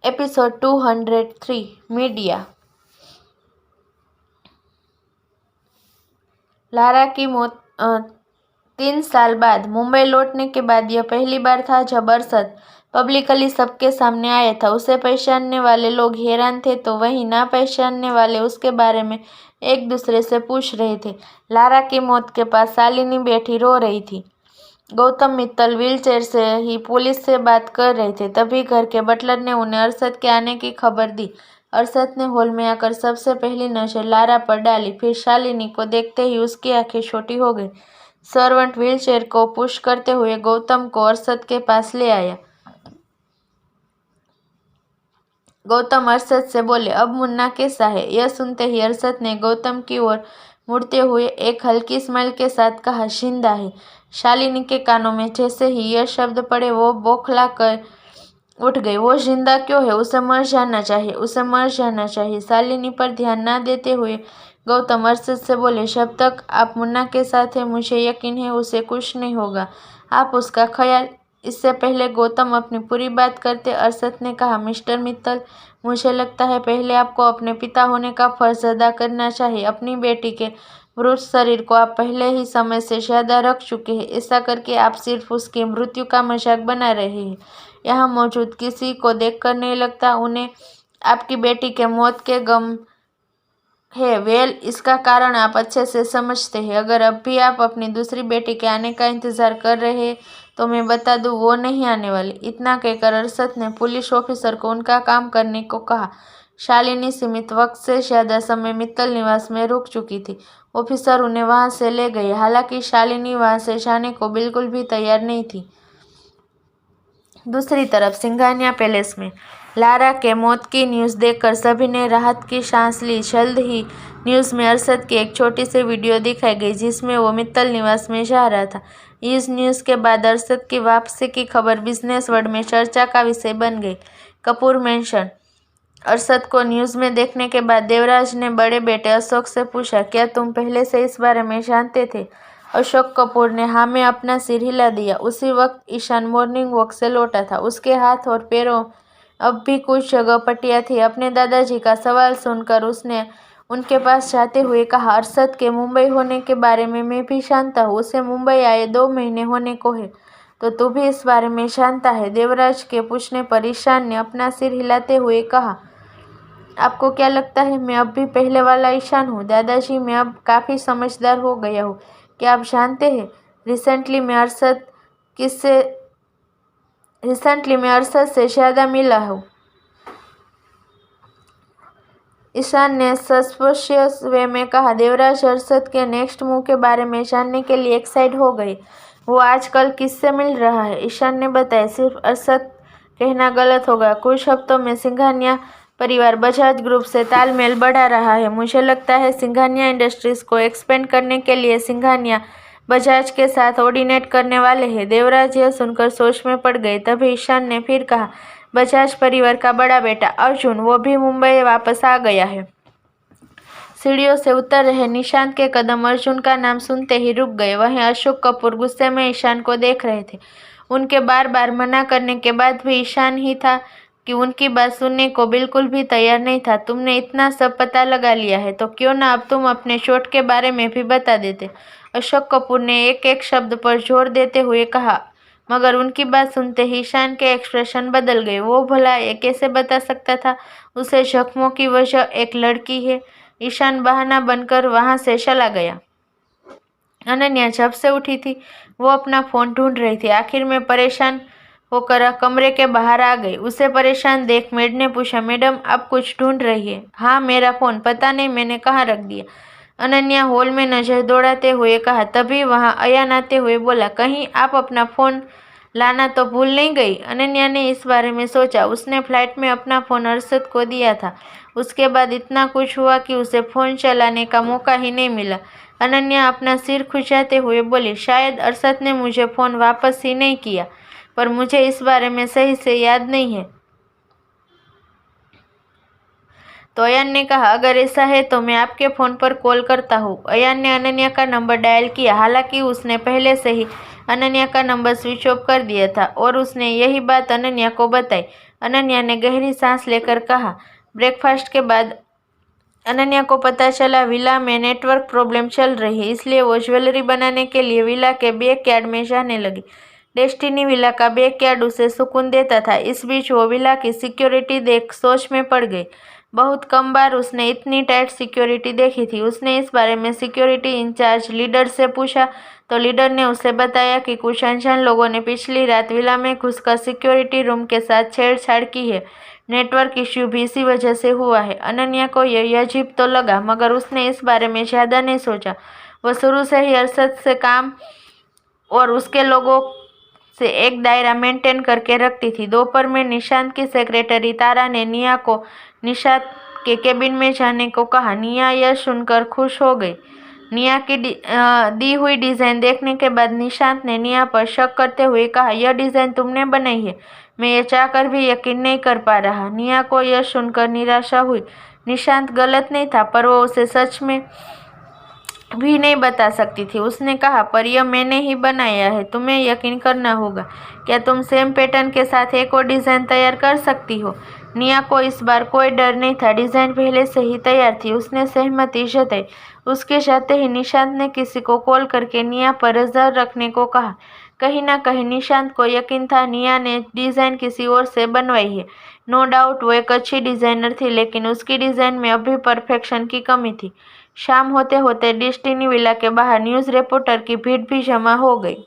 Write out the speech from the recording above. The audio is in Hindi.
Episode 203 media. लारा की मौत 3 साल बाद मुंबई लौटने के बाद यह पहली बार था जब अरशद पब्लिकली सबके सामने आया था। उसे पहचानने वाले लोग हैरान थे तो वहीं ना पहचानने वाले उसके बारे में एक दूसरे से पूछ रहे थे। लारा की मौत के पास शालिनी बैठी रो रही थी। गौतम मित्तल व्हीलचेयर से ही पुलिस से बात कर रहे थे। तभी घर के बटलर ने उन्हें अरशद के आने की खबर दी। अरशद ने हॉल में आकर सबसे पहली नजर लारा पर डाली, फिर शालिनी को देखते ही उसकी आंखें छोटी हो गई। सर्वेंट व्हीलचेयर को पुश करते हुए गौतम को अरशद के पास ले आया। गौतम अरशद से बोले, अब मुन्ना कैसा है? यह सुनते ही अरशद ने गौतम की ओर मुड़ते हुए एक हल्की स्माइल के साथ कहा, जिंदा है। शालिनी के कानों में जैसे ही यह शब्द पड़े वो बौखला कर उठ गई। वो जिंदा क्यों है? उसे मर जाना चाहिए, उसे मर जाना चाहिए। शालिनी पर ध्यान न देते हुए गौतम अरशद से बोले, जब तक आप मुन्ना के साथ हैं मुझे यकीन है उसे कुछ नहीं होगा। आप उसका ख्याल। इससे पहले गौतम अपनी पूरी बात करते अरशद ने कहा, मिस्टर मित्तल, मुझे लगता है पहले आपको अपने पिता होने का फर्ज अदा करना चाहिए। अपनी बेटी के मृत शरीर को आप पहले ही समय से ज्यादा रख चुके हैं। ऐसा करके आप सिर्फ उसकी मृत्यु का मजाक बना रहे हैं। यहाँ मौजूद किसी को देखकर नहीं लगता उन्हें आपकी बेटी के मौत के गम है। वेल, इसका कारण आप अच्छे से समझते हैं। अगर अब भी आप अपनी दूसरी बेटी के आने का इंतजार कर रहे हैं तो मैं बता दूं, वो नहीं आने वाली। इतना कहकर अरशद ने पुलिस ऑफिसर को उनका काम करने को कहा। शालिनी सीमित वक्त से ज्यादा समय मित्तल निवास में रुक चुकी थी। ऑफिसर उन्हें वहां से ले गए। हालांकि शालिनी वहां से जाने को बिल्कुल भी तैयार नहीं थी। दूसरी तरफ सिंघानिया पैलेस में लारा के मौत की न्यूज़ देखकर सभी ने राहत की सांस ली। जल्द ही न्यूज़ में अरशद की एक छोटी सी वीडियो दिखाई गई जिसमें वो मित्तल निवास में जा रहा था। इस न्यूज़ के बाद अरशद की वापसी की खबर बिजनेस वर्ल्ड में चर्चा का विषय बन गई। कपूर मेंशन। अरशद को न्यूज़ में देखने के बाद देवराज ने बड़े बेटे अशोक से पूछा, क्या तुम पहले से इस बारे में जानते थे? अशोक कपूर ने हाँ में अपना सिर हिला दिया। उसी वक्त ईशान मॉर्निंग वॉक से लौटा था। उसके हाथ और पैरों अब भी कुछ जगह पट्टियां थी। अपने दादाजी का सवाल सुनकर उसने उनके पास जाते हुए कहा, अरशद के मुंबई होने के बारे में मैं भी जानता हूँ। उसे मुंबई आए 2 महीने होने को है, तो तू भी इस बारे में जानता है? देवराज के पूछने पर ईशान ने अपना सिर हिलाते हुए कहा, आपको क्या लगता है मैं अब भी पहले वाला ईशान हूँ? दादाजी, मैं अब काफ़ी समझदार हो गया हूँ। क्या आप जानते हैं, रिसेंटली मैं अरशद से ज़्यादा मिला हूँ। ईशान ने सस्पिशियस वे में कहा। देवराज अरशद के नेक्स्ट मूव के बारे में जानने के लिए एक्साइट हो गए। वो आजकल किससे मिल रहा है? ईशान ने बताया, सिर्फ अरशद कहना गलत होगा। कुछ हफ्तों में सिंघानिया परिवार बजाज ग्रुप से तालमेल बढ़ा रहा है। मुझे लगता है सिंघानिया इंडस्ट्रीज को एक्सपेंड करने के लिए सिंघानिया बजाज के साथ ऑर्डिनेट करने वाले हैं। देवराज यह सुनकर सोच में पड़ गए। तभी ईशान ने फिर कहा, बजाज परिवार का बड़ा बेटा अर्जुन, वो भी मुंबई वापस आ गया है। सीढ़ियों से उतर रहे निशांत के कदम अर्जुन का नाम सुनते ही रुक गए। वहीं अशोक कपूर गुस्से में ईशान को देख रहे थे। उनके बार बार मना करने के बाद भी ईशान ही था कि उनकी बात सुनने को बिल्कुल भी तैयार नहीं था। तुमने इतना सब पता लगा लिया है तो क्यों ना अब तुम अपने चोट के बारे में भी बता देते? अशोक कपूर ने एक एक शब्द पर जोर देते हुए कहा। मगर उनकी बात सुनते ही ईशान के एक्सप्रेशन बदल गए। वो भला ये कैसे बता सकता था? उसे जख्मों की वजह एक लड़की है। ईशान बहाना बनकर वहां से चला गया। अनन्या जब से उठी थी वो अपना फोन ढूंढ रही थी। आखिर में परेशान होकर कमरे के बाहर आ गई। उसे परेशान देख मेड ने पूछा, मैडम आप कुछ ढूंढ रही है? हाँ, मेरा फोन पता नहीं मैंने कहाँ रख दिया। अनन्या हॉल में नजर दौड़ाते हुए कहा। तभी वहां अयान आते हुए बोला, कहीं आप अपना फोन लाना तो भूल नहीं गई? अनन्या ने इस बारे में सोचा। उसने फ्लाइट में अपना फोन अरशद को दिया था। उसके बाद इतना कुछ हुआ कि उसे फोन चलाने का मौका ही नहीं मिला। अनन्या अपना सिर खुजाते हुए बोली, शायद अरशद ने मुझे फोन वापस ही नहीं किया, पर मुझे इस बारे में सही से याद नहीं है। तो अयान ने कहा, अगर ऐसा है तो मैं आपके फ़ोन पर कॉल करता हूँ। अयान ने अनन्या का नंबर डायल किया। हालांकि उसने पहले से ही अनन्या का नंबर स्विच ऑफ कर दिया था और उसने यही बात अनन्या को बताई। अनन्या ने गहरी सांस लेकर कहा। ब्रेकफास्ट के बाद अनन्या को पता चला विला में नेटवर्क प्रॉब्लम चल रही है, इसलिए वो ज्वेलरी बनाने के लिए विला के बैकयार्ड में जाने लगी। डेस्टिनी विला का बैकयार्ड उसे सुकून देता था। इस बीच वो विला की सिक्योरिटी देख सोच में पड़ गई। बहुत कम बार उसने इतनी टाइट सिक्योरिटी देखी थी। उसने इस बारे में सिक्योरिटी इंचार्ज लीडर से पूछा तो लीडर ने उसे बताया कि कुछ अनजान लोगों ने पिछली रात विला में घुसकर सिक्योरिटी रूम के साथ छेड़छाड़ की है। नेटवर्क इश्यू भी इसी वजह से हुआ है। अनन्या को यह अजीब तो लगा, मगर उसने इस बारे में ज़्यादा नहीं सोचा। वह शुरू से ही अरशद से काम और उसके लोगों से एक दायरा मेंटेन करके रखती थी। दोपहर में निशांत की सेक्रेटरी तारा ने निया को निशांत के केबिन में जाने को कहा। निया यह सुनकर खुश हो गई। निया की दी हुई डिज़ाइन देखने के बाद निशांत ने निया पर शक करते हुए कहा, यह डिज़ाइन तुमने बनाई है? मैं ये चाहकर भी यकीन नहीं कर पा रहा। निया को यह सुनकर निराशा हुई। निशांत गलत नहीं था, पर वो उसे सच में भी नहीं बता सकती थी। उसने कहा, पर यह मैंने ही बनाया है, तुम्हें यकीन करना होगा। क्या तुम सेम पैटर्न के साथ एक और डिज़ाइन तैयार कर सकती हो? निया को इस बार कोई डर नहीं था। डिज़ाइन पहले से ही तैयार थी। उसने सहमति जताई। उसके जाते ही निशांत ने किसी को कॉल करके निया पर नजर रखने को कहा। कहीं ना कहीं निशांत को यकीन था निया ने डिज़ाइन किसी और से बनवाई है। नो डाउट वो एक अच्छी डिज़ाइनर थी, लेकिन उसकी डिज़ाइन में अभी परफेक्शन की कमी थी। शाम होते होते डेस्टिनी विला के बाहर न्यूज़ रिपोर्टर की भीड़ भी जमा हो गई।